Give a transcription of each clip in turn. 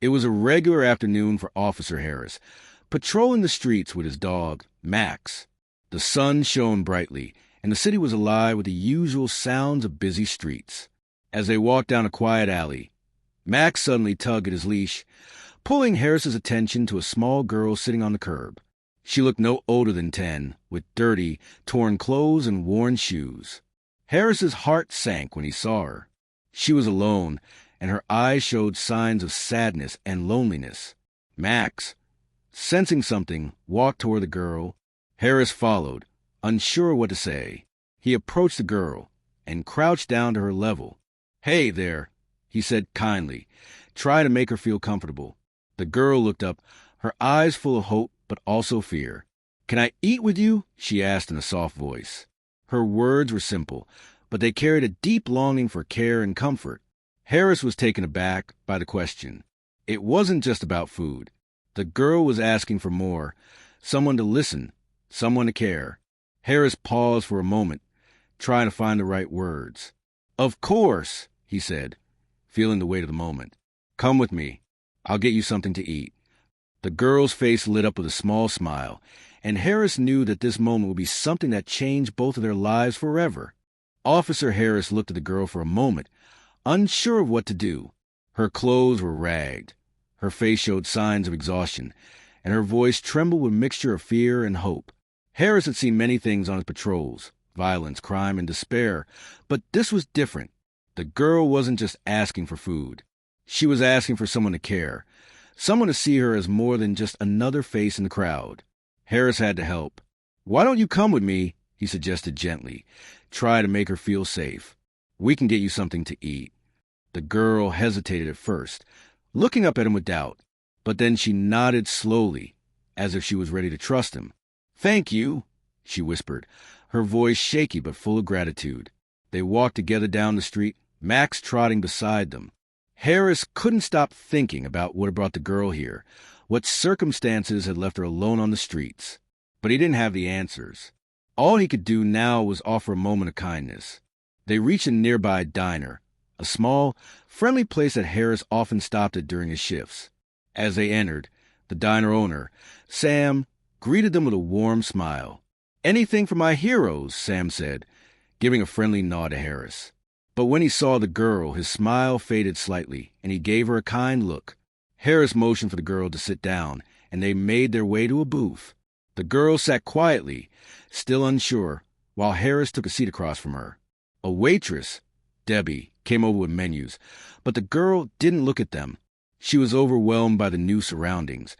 It was a regular afternoon for Officer Harris, patrolling the streets with his dog, Max. The sun shone brightly, and the city was alive with the usual sounds of busy streets. As they walked down a quiet alley, Max suddenly tugged at his leash, pulling Harris's attention to a small girl sitting on the curb. She looked no older than 10, with dirty, torn clothes and worn shoes. Harris's heart sank when he saw her. She was alone, and her eyes showed signs of sadness and loneliness. Max, sensing something, walked toward the girl. Harris followed, unsure what to say. He approached the girl and crouched down to her level. "Hey there," he said kindly, trying to make her feel comfortable. The girl looked up, her eyes full of hope but also fear. "Can I eat with you?" she asked in a soft voice. Her words were simple, but they carried a deep longing for care and comfort. Harris was taken aback by the question. It wasn't just about food. The girl was asking for more, someone to listen, someone to care. Harris paused for a moment, trying to find the right words. "Of course," he said, feeling the weight of the moment. "Come with me. I'll get you something to eat." The girl's face lit up with a small smile, and Harris knew that this moment would be something that changed both of their lives forever. Officer Harris looked at the girl for a moment, unsure of what to do. Her clothes were ragged. Her face showed signs of exhaustion, and her voice trembled with a mixture of fear and hope. Harris had seen many things on his patrols, violence, crime, and despair, but this was different. The girl wasn't just asking for food. She was asking for someone to care, someone to see her as more than just another face in the crowd. Harris had to help. "Why don't you come with me?" he suggested gently, trying to make her feel safe. "We can get you something to eat." The girl hesitated at first, looking up at him with doubt, but then she nodded slowly, as if she was ready to trust him. "Thank you," she whispered, her voice shaky but full of gratitude. They walked together down the street, Max trotting beside them. Harris couldn't stop thinking about what had brought the girl here, what circumstances had left her alone on the streets. But he didn't have the answers. All he could do now was offer a moment of kindness. They reached a nearby diner, a small, friendly place that Harris often stopped at during his shifts. As they entered, the diner owner, Sam, greeted them with a warm smile. "Anything for my heroes," Sam said, giving a friendly nod to Harris. But when he saw the girl, his smile faded slightly, and he gave her a kind look. Harris motioned for the girl to sit down, and they made their way to a booth. The girl sat quietly, still unsure, while Harris took a seat across from her. A waitress, Debbie, came over with menus, but the girl didn't look at them. She was overwhelmed by the new surroundings,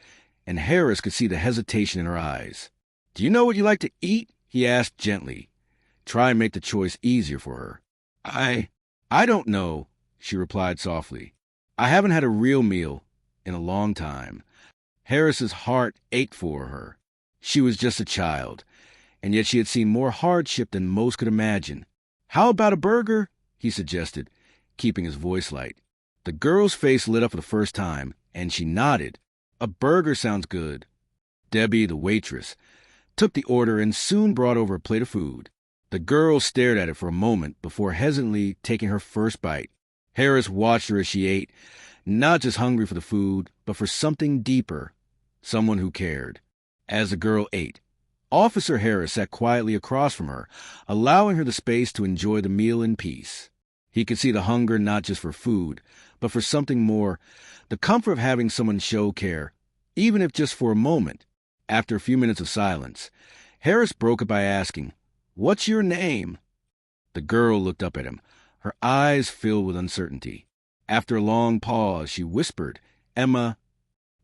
and Harris could see the hesitation in her eyes. "Do you know what you like to eat?" he asked gently, trying to make the choice easier for her. I don't know," she replied softly. "I haven't had a real meal in a long time." Harris's heart ached for her. She was just a child, and yet she had seen more hardship than most could imagine. "How about a burger?" he suggested, keeping his voice light. The girl's face lit up for the first time, and she nodded. "A burger sounds good." Debbie, the waitress, took the order and soon brought over a plate of food. The girl stared at it for a moment before hesitantly taking her first bite. Harris watched her as she ate, not just hungry for the food, but for something deeper, someone who cared. As the girl ate, Officer Harris sat quietly across from her, allowing her the space to enjoy the meal in peace. He could see the hunger not just for food, but for something more, the comfort of having someone show care, even if just for a moment. After a few minutes of silence, Harris broke it by asking, "What's your name?" The girl looked up at him, her eyes filled with uncertainty. After a long pause, she whispered, "Emma."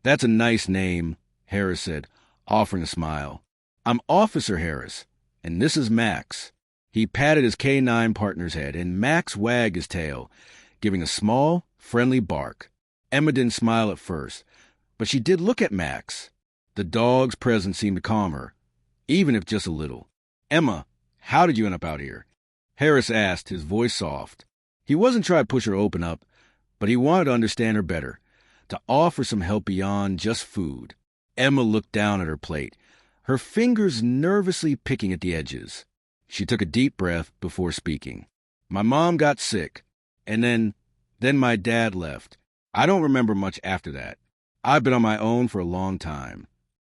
"That's a nice name," Harris said, offering a smile. "I'm Officer Harris, and this is Max." He patted his K9 partner's head, and Max wagged his tail, giving a small, friendly bark. Emma didn't smile at first, but she did look at Max. The dog's presence seemed to calm her, even if just a little. "Emma, how did you end up out here?" Harris asked, his voice soft. He wasn't trying to push her to open up, but he wanted to understand her better, to offer some help beyond just food. Emma looked down at her plate, her fingers nervously picking at the edges. She took a deep breath before speaking. "My mom got sick, and then my dad left. I don't remember much after that. I've been on my own for a long time.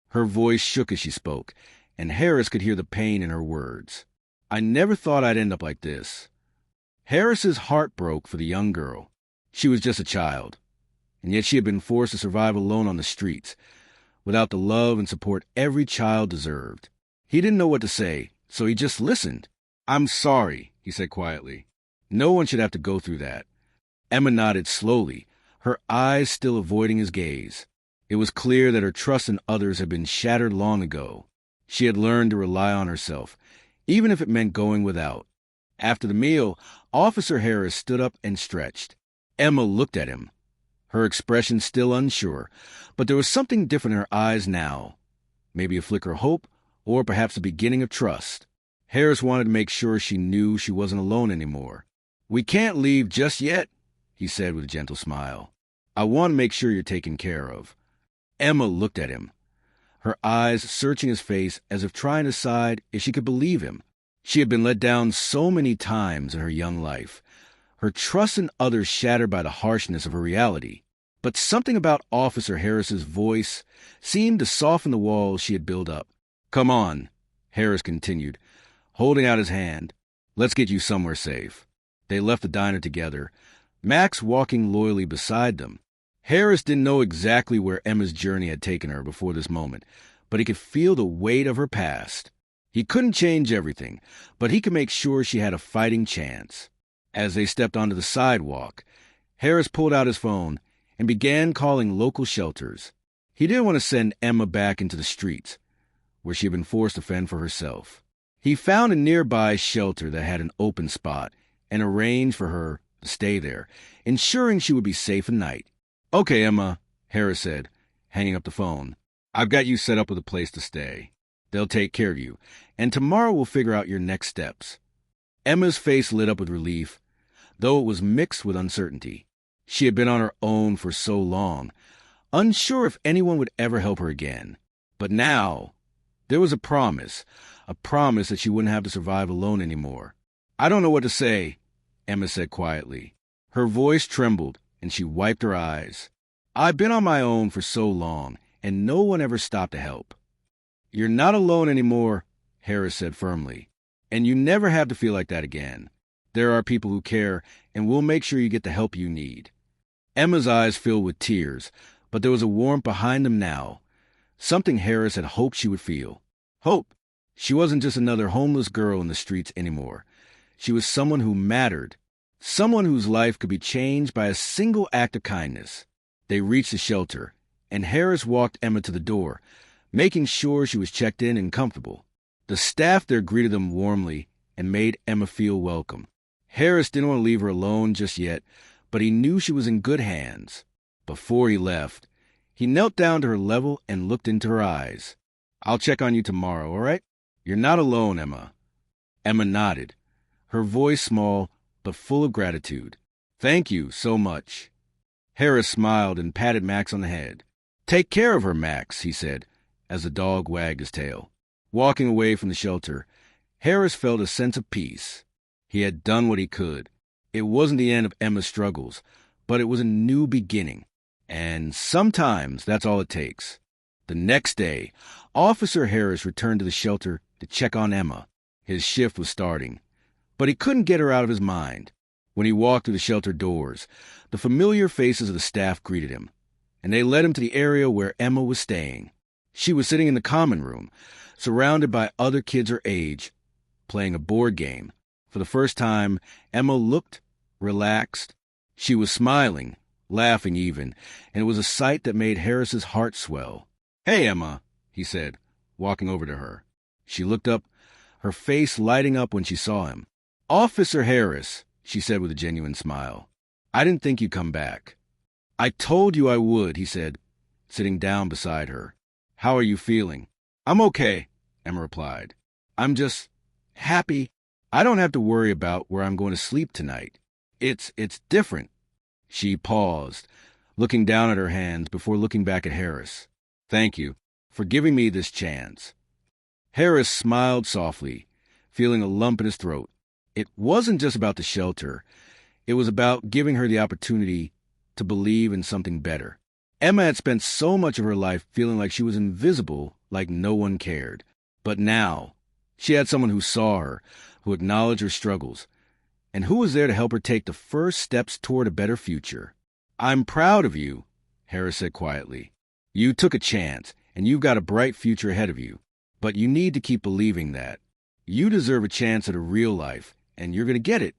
Her voice shook as she spoke, and Harris could hear the pain in her words. I never thought I'd end up like this. Harris's heart broke for the young girl. She was just a child, and yet she had been forced to survive alone on the streets, without the love and support every child deserved. He didn't know what to say, so he just listened. I'm sorry, he said quietly. No one should have to go through that. Emma nodded slowly, her eyes still avoiding his gaze. It was clear that her trust in others had been shattered long ago. She had learned to rely on herself, even if it meant going without. After the meal, Officer Harris stood up and stretched. Emma looked at him, her expression still unsure, but there was something different in her eyes now. Maybe a flicker of hope, or perhaps the beginning of trust. Harris wanted to make sure she knew she wasn't alone anymore. We can't leave just yet, he said with a gentle smile. I want to make sure you're taken care of. Emma looked at him, her eyes searching his face as if trying to decide if she could believe him. She had been let down so many times in her young life, her trust in others shattered by the harshness of her reality. But something about Officer Harris's voice seemed to soften the walls she had built up. Come on, Harris continued, holding out his hand. Let's get you somewhere safe. They left the diner together, Max walking loyally beside them. Harris didn't know exactly where Emma's journey had taken her before this moment, but he could feel the weight of her past. He couldn't change everything, but he could make sure she had a fighting chance. As they stepped onto the sidewalk, Harris pulled out his phone and began calling local shelters. He didn't want to send Emma back into the streets, where she had been forced to fend for herself. He found a nearby shelter that had an open spot and arranged for her to stay there, ensuring she would be safe at night. Okay, Emma, Harris said, hanging up the phone. I've got you set up with a place to stay. They'll take care of you, and tomorrow we'll figure out your next steps. Emma's face lit up with relief, though it was mixed with uncertainty. She had been on her own for so long, unsure if anyone would ever help her again. But now, there was a promise that she wouldn't have to survive alone anymore. I don't know what to say, Emma said quietly. Her voice trembled, and she wiped her eyes. I've been on my own for so long, and no one ever stopped to help. You're not alone anymore, Harris said firmly, and you never have to feel like that again. There are people who care, and we'll make sure you get the help you need. Emma's eyes filled with tears, but there was a warmth behind them now, something Harris had hoped she would feel. Hope. She wasn't just another homeless girl in the streets anymore. She was someone who mattered, someone whose life could be changed by a single act of kindness. They reached the shelter, and Harris walked Emma to the door, making sure she was checked in and comfortable. The staff there greeted them warmly and made Emma feel welcome. Harris didn't want to leave her alone just yet, but he knew she was in good hands. Before he left, he knelt down to her level and looked into her eyes. I'll check on you tomorrow, all right? You're not alone, Emma. Emma nodded, her voice small but full of gratitude. Thank you so much. Harris smiled and patted Max on the head. Take care of her, Max, he said, as the dog wagged his tail. Walking away from the shelter, Harris felt a sense of peace. He had done what he could. It wasn't the end of Emma's struggles, but it was a new beginning. And sometimes that's all it takes. The next day, Officer Harris returned to the shelter to check on Emma. His shift was starting, but he couldn't get her out of his mind. When he walked through the shelter doors, the familiar faces of the staff greeted him, and they led him to the area where Emma was staying. She was sitting in the common room, surrounded by other kids her age, playing a board game. For the first time, Emma looked relaxed. She was smiling, laughing even, and it was a sight that made Harris's heart swell. Hey, Emma, he said, walking over to her. She looked up, her face lighting up when she saw him. Officer Harris, she said with a genuine smile. I didn't think you'd come back. I told you I would, he said, sitting down beside her. How are you feeling? I'm okay, Emma replied. I'm just happy. I don't have to worry about where I'm going to sleep tonight. It's different. She paused, looking down at her hands before looking back at Harris. Thank you for giving me this chance. Harris smiled softly, feeling a lump in his throat. It wasn't just about the shelter. It was about giving her the opportunity to believe in something better. Emma had spent so much of her life feeling like she was invisible, like no one cared. But now, she had someone who saw her, who acknowledged her struggles, and who was there to help her take the first steps toward a better future. "I'm proud of you," Harris said quietly. "You took a chance, and you've got a bright future ahead of you. But you need to keep believing that. You deserve a chance at a real life, and you're going to get it."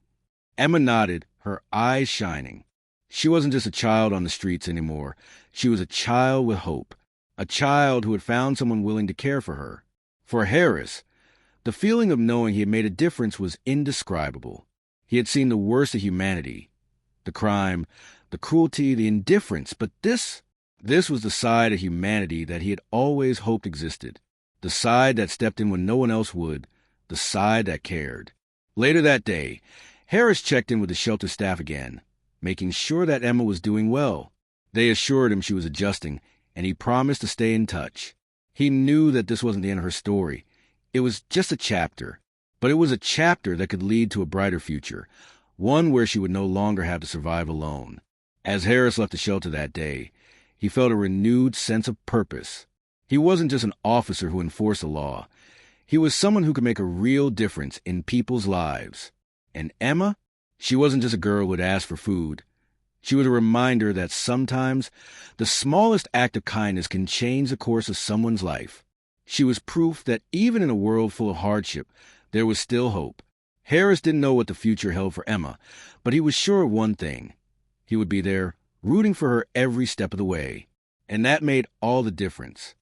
Emma nodded, her eyes shining. She wasn't just a child on the streets anymore. She was a child with hope, a child who had found someone willing to care for her. For Harris, the feeling of knowing he had made a difference was indescribable. He had seen the worst of humanity, the crime, the cruelty, the indifference, but this was the side of humanity that he had always hoped existed, the side that stepped in when no one else would, the side that cared. Later that day, Harris checked in with the shelter staff again, making sure that Emma was doing well. They assured him she was adjusting, and he promised to stay in touch. He knew that this wasn't the end of her story. It was just a chapter, but it was a chapter that could lead to a brighter future, one where she would no longer have to survive alone. As Harris left the shelter that day, he felt a renewed sense of purpose. He wasn't just an officer who enforced the law. He was someone who could make a real difference in people's lives. And Emma? She wasn't just a girl who would ask for food. She was a reminder that sometimes the smallest act of kindness can change the course of someone's life. She was proof that even in a world full of hardship, there was still hope. Harris didn't know what the future held for Emma, but he was sure of one thing. He would be there, rooting for her every step of the way. And that made all the difference.